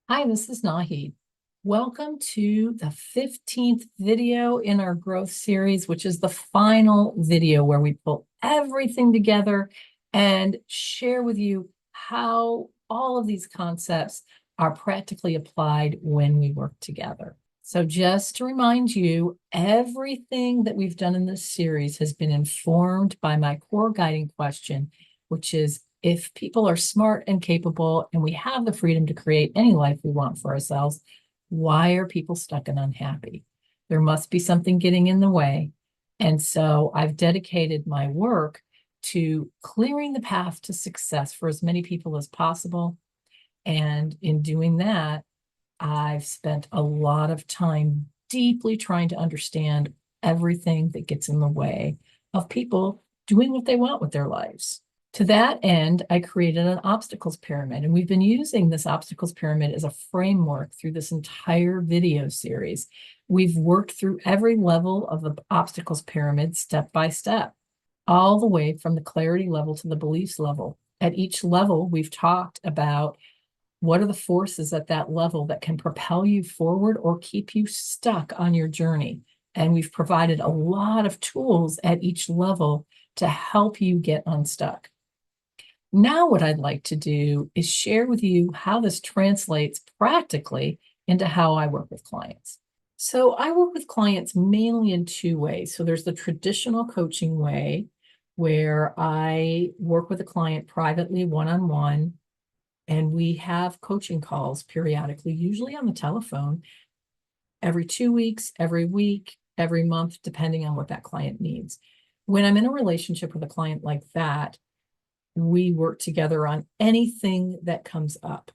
Hi, this is Nahid. Welcome to the 15th video in our growth series, which is the final video where we pull everything together and share with you how all of these concepts are practically applied when we work together. So just to remind you, everything that we've done in this series has been informed by my core guiding question, which is, if people are smart and capable and we have the freedom to create any life we want for ourselves, why are people stuck and unhappy? There must be something getting in the way. And so I've dedicated my work to clearing the path to success for as many people as possible. And in doing that, I've spent a lot of time deeply trying to understand everything that gets in the way of people doing what they want with their lives. To that end, I created an obstacles pyramid, and we've been using this obstacles pyramid as a framework through this entire video series. We've worked through every level of the obstacles pyramid step by step, all the way from the clarity level to the beliefs level. At each level, we've talked about what are the forces at that level that can propel you forward or keep you stuck on your journey. And we've provided a lot of tools at each level to help you get unstuck. Now, what I'd like to do is share with you how this translates practically into how I work with clients. So I work with clients mainly in two ways. So there's the traditional coaching way, where I work with a client privately, one-on-one, and we have coaching calls periodically, usually on the telephone, every 2 weeks, every week, every month, depending on what that client needs. When I'm in a relationship with a client like that, we work together on anything that comes up.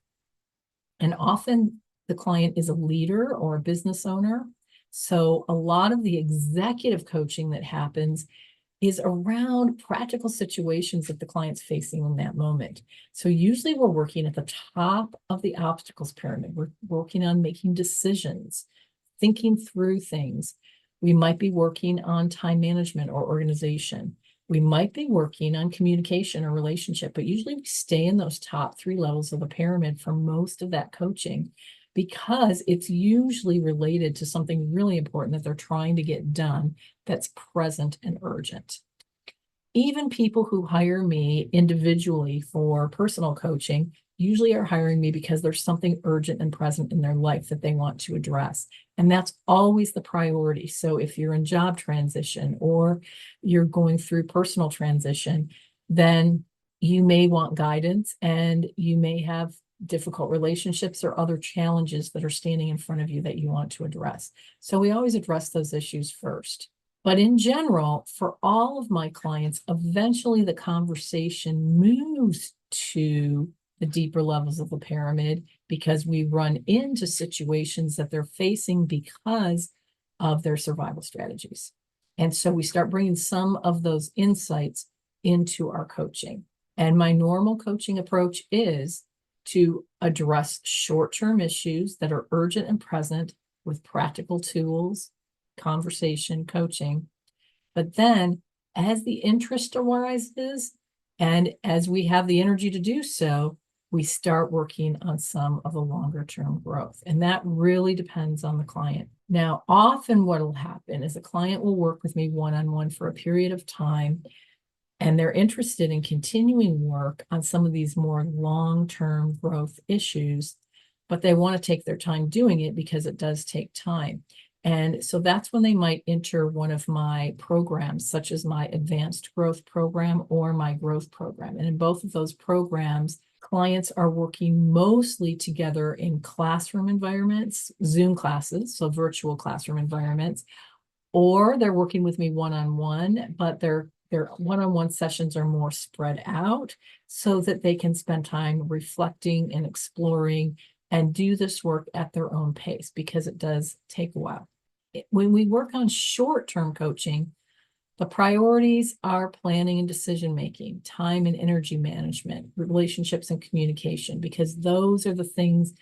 And often the client is a leader or a business owner. So a lot of the executive coaching that happens is around practical situations that the client's facing in that moment. So usually we're working at the top of the obstacles pyramid. We're working on making decisions, thinking through things. We might be working on time management or organization. We might be working on communication or relationship, but usually we stay in those top three levels of the pyramid for most of that coaching, because it's usually related to something really important that they're trying to get done that's present and urgent. Even people who hire me individually for personal coaching usually are hiring me because there's something urgent and present in their life that they want to address. And that's always the priority. So if you're in job transition or you're going through personal transition, then you may want guidance and you may have difficult relationships or other challenges that are standing in front of you that you want to address. So we always address those issues first. But in general, for all of my clients, eventually the conversation moves to the deeper levels of the pyramid because we run into situations that they're facing because of their survival strategies. And so we start bringing some of those insights into our coaching. And my normal coaching approach is to address short-term issues that are urgent and present with practical tools, conversation, coaching. But then as the interest arises and as we have the energy to do so, we start working on some of the longer term growth. And that really depends on the client. Now, often what will happen is a client will work with me one-on-one for a period of time, and they're interested in continuing work on some of these more long-term growth issues, but they want to take their time doing it because it does take time. And so that's when they might enter one of my programs, such as my advanced growth program or my growth program. And in both of those programs, clients are working mostly together in classroom environments, Zoom classes, so virtual classroom environments, or they're working with me one-on-one, but their one-on-one sessions are more spread out so that they can spend time reflecting and exploring and do this work at their own pace, because it does take a while. When we work on short-term coaching, the priorities are planning and decision-making, time and energy management, relationships and communication, because those are the things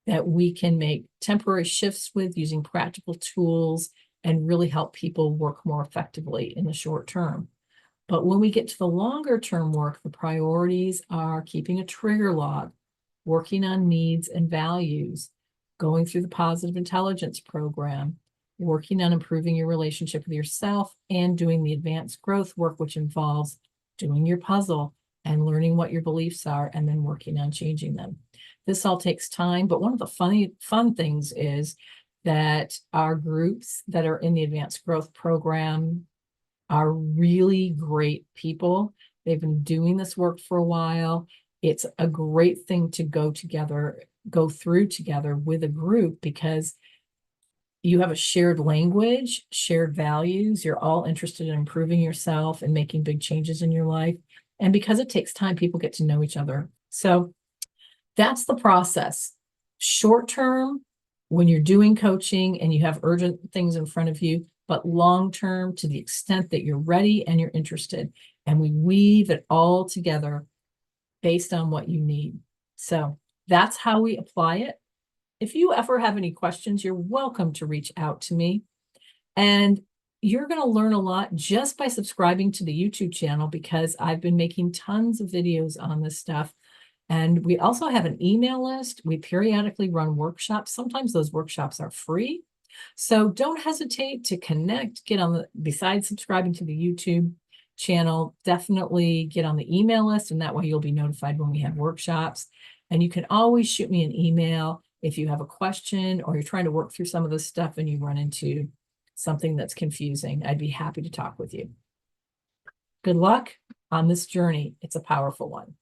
that we can make temporary shifts with using practical tools and really help people work more effectively in the short term. But when we get to the longer term work, the priorities are keeping a trigger log, working on needs and values, going through the positive intelligence program, working on improving your relationship with yourself, and doing the advanced growth work, which involves doing your puzzle and learning what your beliefs are and then working on changing them. This all takes time, but one of the fun things is that our groups that are in the advanced growth program are really great people. They've been doing this work for a while. It's a great thing to go through together with a group, because you have a shared language, shared values. You're all interested in improving yourself and making big changes in your life. And because it takes time, people get to know each other. So that's the process. Short term, when you're doing coaching and you have urgent things in front of you, but long term, to the extent that you're ready and you're interested. And we weave it all together based on what you need. So that's how we apply it. If you ever have any questions, you're welcome to reach out to me. And you're going to learn a lot just by subscribing to the YouTube channel, because I've been making tons of videos on this stuff. And we also have an email list. We periodically run workshops. Sometimes those workshops are free. So don't hesitate to connect, besides subscribing to the YouTube channel, definitely get on the email list, and that way you'll be notified when we have workshops. And you can always shoot me an email if you have a question or you're trying to work through some of this stuff and you run into something that's confusing. I'd be happy to talk with you. Good luck on this journey. It's a powerful one.